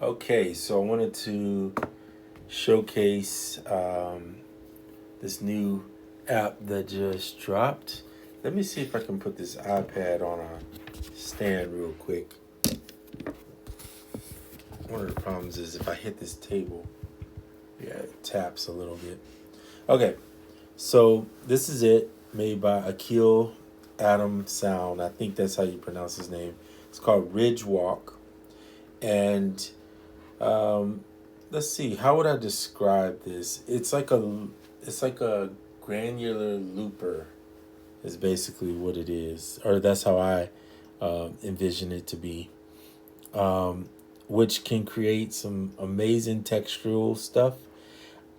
Okay, so I wanted to showcase this new app that just dropped. Let me see if I can put this iPad on a stand real quick. One of the problems is if I hit this table, yeah, it taps a little bit. Okay, so this is it, made by Aqeel Aadam Sound. I think that's how you pronounce his name. It's called Ridgewalk. And um, let's see, how would I describe this? It's like a granular looper is basically what it is, or that's how I envision it to be. Um, which can create some amazing textural stuff.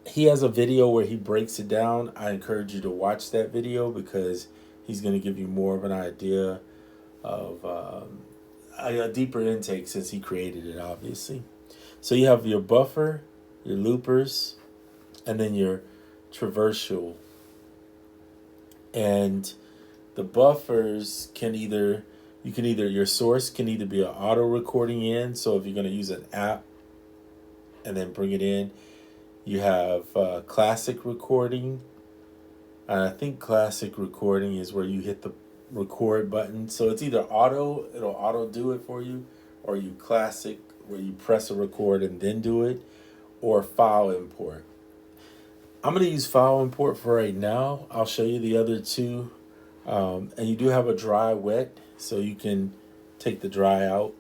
He has a video where he breaks it down. I encourage you to watch that video because he's going to give you more of an idea of a deeper intake since he created it, obviously. So you have your buffer, your loopers, and then your traversal. And the buffers can either your source can either be an auto recording in. So if you're going to use an app and then bring it in, you have classic recording. And I think classic recording is where you hit the record button. So it's either it'll auto do it for you, or you classic where you press a record and then do it, or file import. I'm going to use file import for right now. I'll show you the other two. And you do have a dry wet, so you can take the dry out.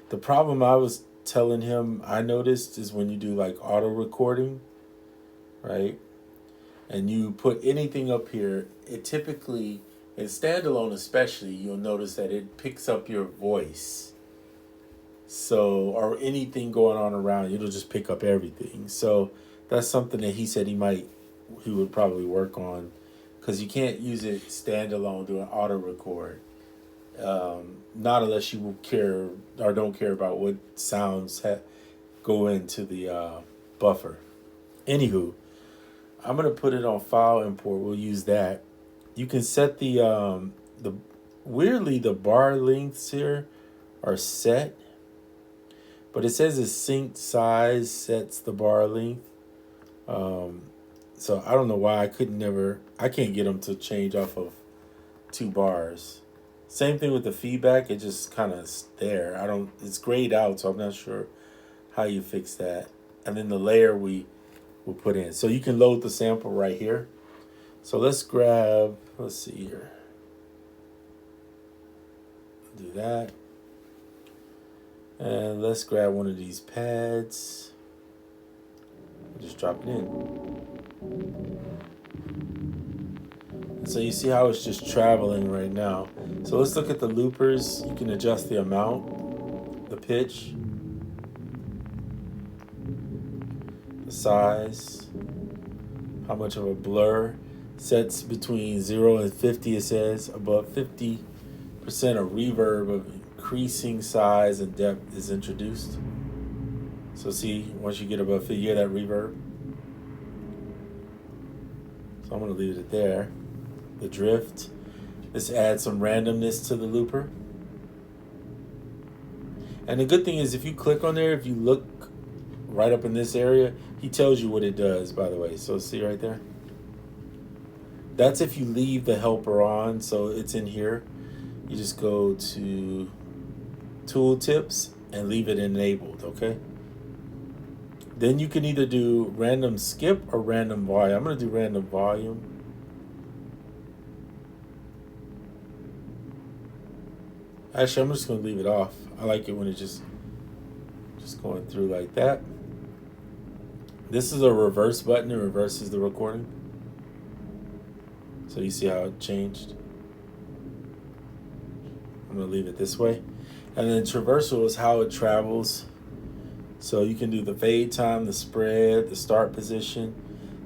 The problem I was telling him I noticed is when you do like auto recording, right? And you put anything up here, it typically, in standalone especially, you'll notice that it picks up your voice. So, or anything going on around, it'll just pick up everything. So that's something that he said he would probably work on, because you can't use it standalone doing auto record. Not unless you care or don't care about what sounds go into the buffer. Anywho, I'm gonna put it on file import. We'll use that. You can set the weirdly the bar lengths here are set, but it says the synced size sets the bar length. So I don't know why I can't get them to change off of 2 bars. Same thing with the feedback. It just kind of there. It's grayed out, so I'm not sure how you fix that. And then the layer we will put in. So you can load the sample right here. So let's see here. Do that. And let's grab one of these pads. Just drop it in. So you see how it's just traveling right now. So let's look at the loopers. You can adjust the amount, the pitch, the size, how much of a blur. Sets between 0 and 50, it says. Above 50% of reverb of increasing size and depth is introduced. So see, once you get above 50, you hear that reverb. So I'm going to leave it there. The drift. This adds some randomness to the looper. And the good thing is if you click on there, if you look right up in this area, he tells you what it does, by the way. So see right there? That's if you leave the helper on, so it's in here. You just go to tooltips and leave it enabled, okay? Then you can either do random skip or random volume. I'm going to do random volume. Actually, I'm just going to leave it off. I like it when it's just going through like that. This is a reverse button. It reverses the recording. So you see how it changed? I'm going to leave it this way. And then traversal is how it travels. So you can do the fade time, the spread, the start position.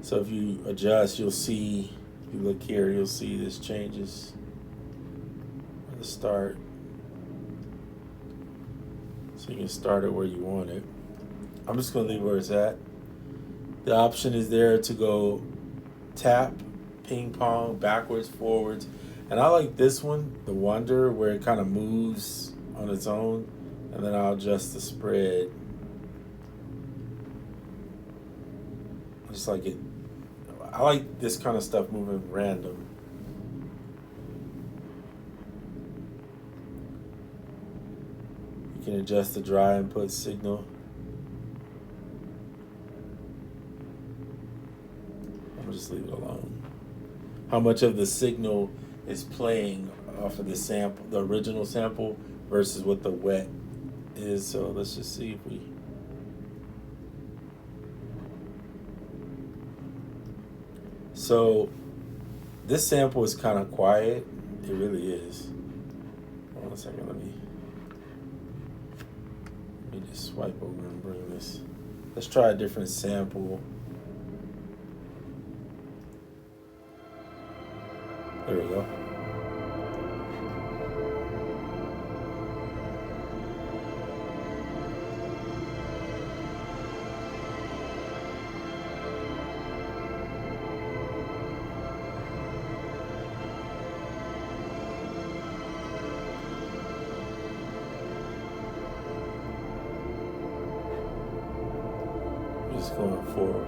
So if you adjust, you'll see, if you look here, you'll see this changes. The start. So you can start it where you want it. I'm just going to leave where it's at. The option is there to go tap, ping pong, backwards, forwards. And I like this one, the Wonder, where it kind of moves on its own. And then I'll adjust the spread. Just like it. I like this kind of stuff moving random. You can adjust the dry input signal. I'm gonna just leave it alone. How much of the signal is playing off of the sample, the original sample, versus what the wet is. So let's just see if we. So this sample is kind of quiet. It really is. Hold on a second. Let me just swipe over and bring this. Let's try a different sample. There we go. Just going forward.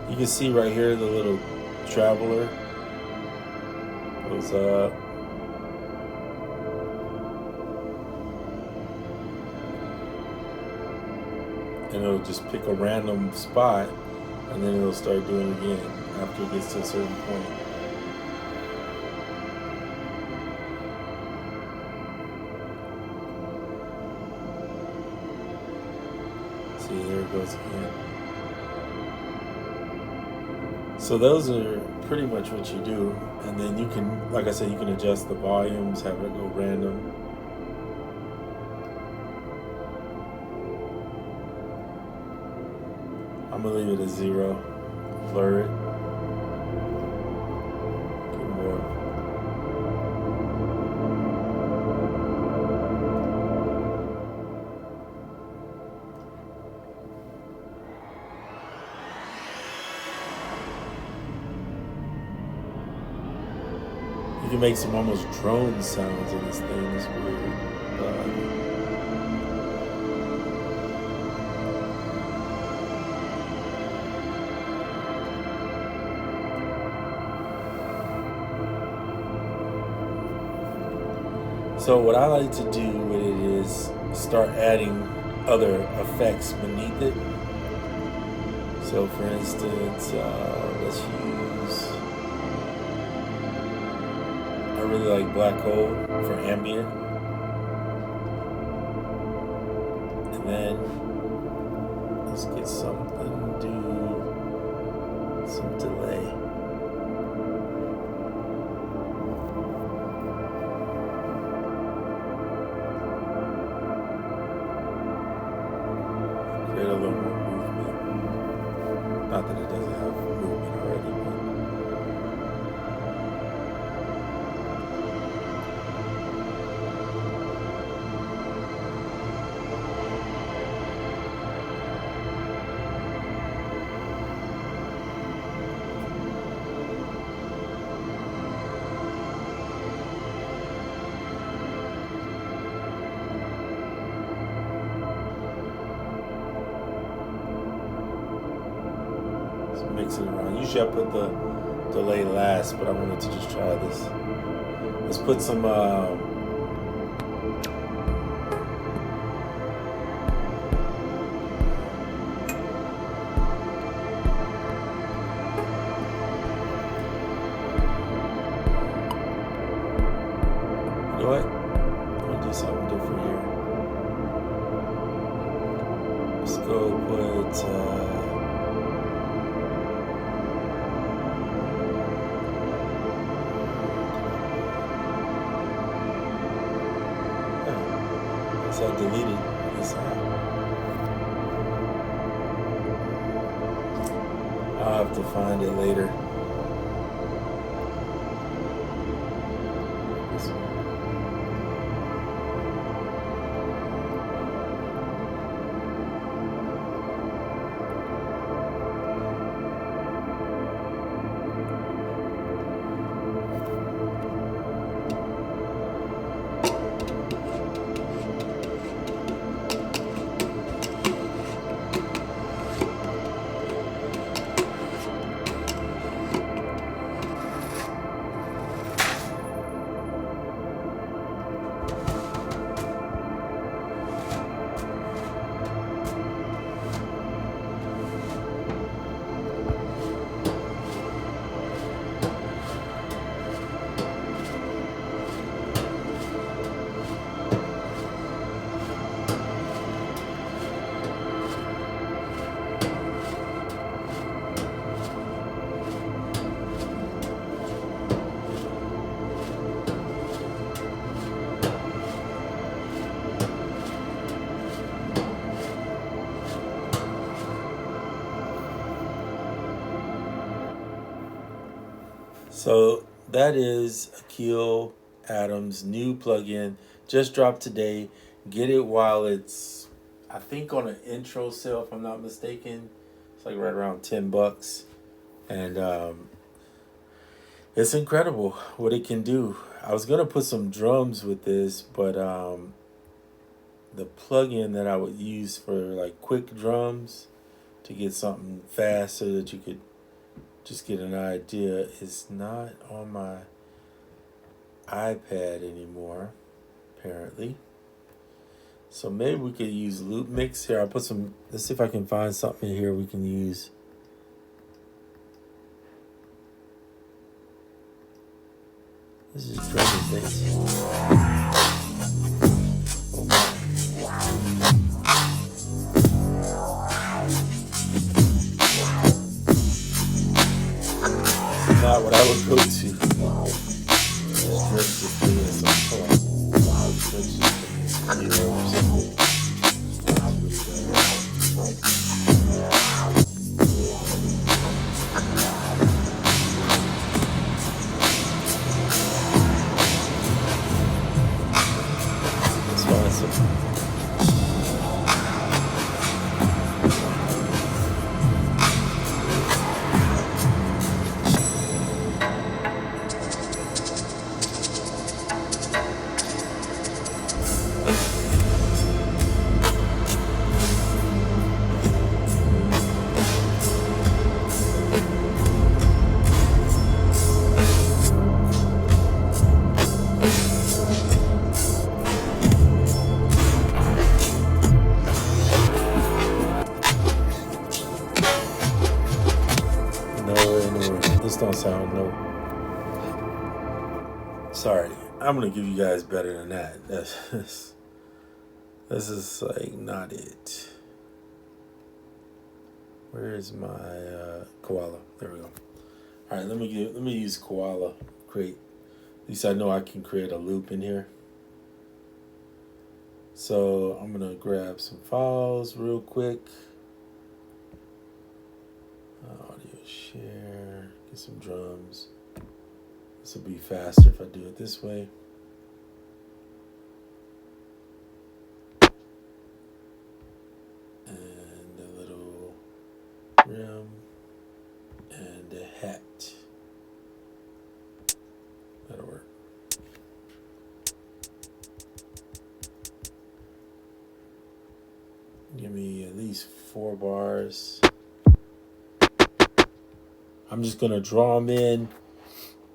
You can see right here the little traveler goes up. And it'll just pick a random spot and then it'll start doing it again after it gets to a certain point. See, there it goes again. So those are pretty much what you do. And then you can, like I said, you can adjust the volumes, have it go random. I'm gonna leave it at 0, blur it. Get more. You can make some almost drone sounds in this thing. It's weird. But I like it. So what I like to do with it is start adding other effects beneath it. So for instance, let's use, I really like black hole for ambient. And then let's get something, do some delay. Create a little more movement. Not that it doesn't have movement already, but mix it around. Usually I put the delay last, but I wanted to just try this. Let's put some you know what? I'm gonna do something different here. Let's go put so I deleted this app. I'll have to find it later. This one. So that is Aqeel Adam's new plugin. Just dropped today. Get it while it's, I think, on an intro sale, if I'm not mistaken. It's like right around $10. And it's incredible what it can do. I was going to put some drums with this, but the plugin that I would use for like quick drums to get something fast so that you could just get an idea is not on my iPad anymore, apparently. So maybe we could use Loop Mix here. I'll put some, let's see if I can find something here we can use. This is drum and bass. Not what I would go to. This don't sound no. Sorry, I'm gonna give you guys better than that. This is like not it. Where is my koala? There we go. All right, let me use koala. Create. At least I know I can create a loop in here. So I'm gonna grab some files real quick. Audio share. Get some drums. This will be faster if I do it this way. And a little rim and a hat. That'll work. Give me at least 4 bars. I'm just gonna draw them in.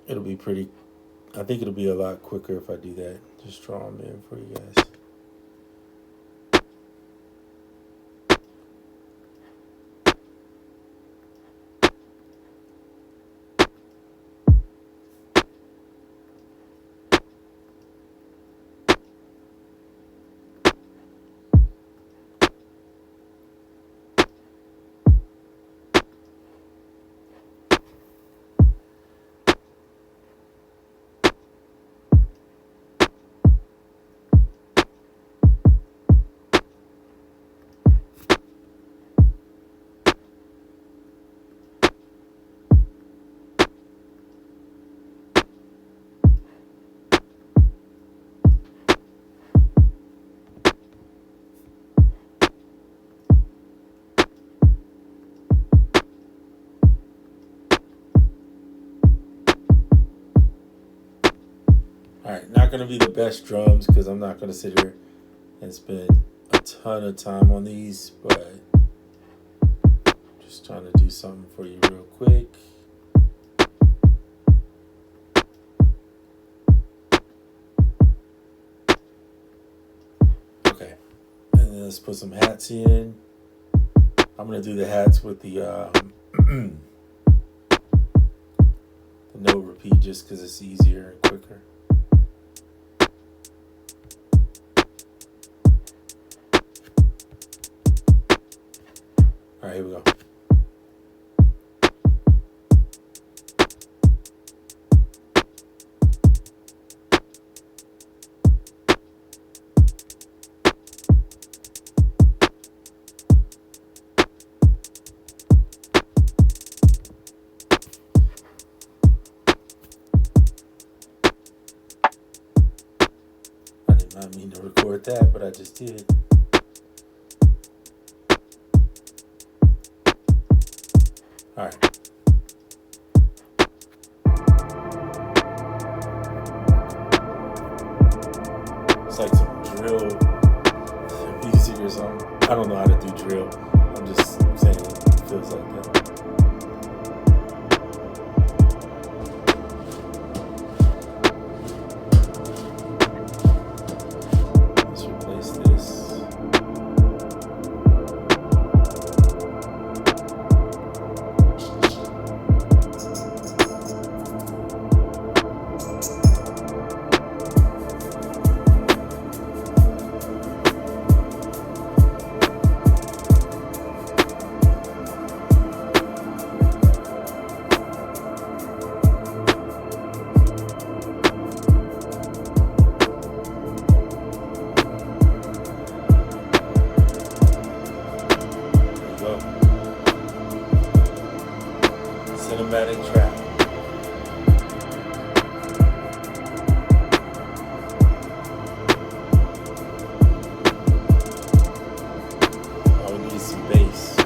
It'll be pretty, I think it'll be a lot quicker if I do that. Just draw them in for you guys. All right, not going to be the best drums because I'm not going to sit here and spend a ton of time on these, but just trying to do something for you real quick. Okay, and then let's put some hats in. I'm going to do the hats with the no repeat just because it's easier and quicker. All right, here we go. what I just did. All right. It's like some drill music or something. I don't know how to do drill. I'm just saying it feels like that. Let's replace this. Cinematic trap. All we need is some bass.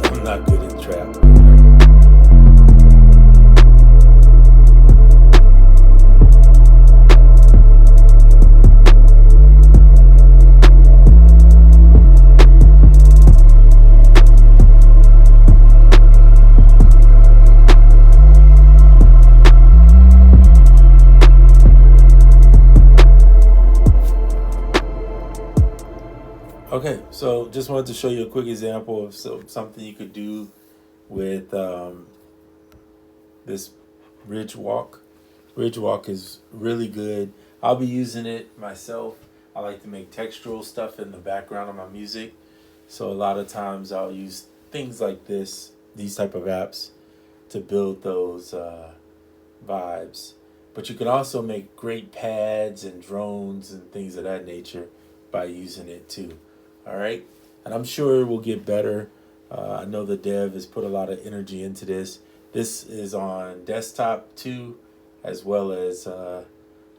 I'm not good at trap. Okay, so just wanted to show you a quick example of something you could do with this Ridgewalk. Ridgewalk is really good. I'll be using it myself. I like to make textural stuff in the background of my music. So a lot of times I'll use things like this, these type of apps, to build those vibes. But you can also make great pads and drones and things of that nature by using it too. All right, and I'm sure it will get better. I know the dev has put a lot of energy into this. This is on desktop too, as well as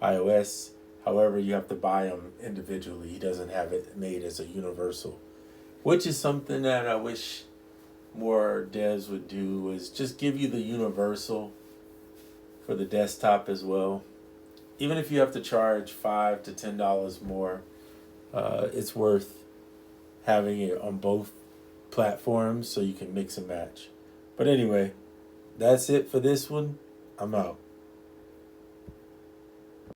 iOS. However, you have to buy them individually. He doesn't have it made as a universal, which is something that I wish more devs would do, is just give you the universal for the desktop as well. Even if you have to charge $5 to $10 more, it's worth having it on both platforms so you can mix and match. But anyway, that's it for this one. I'm out.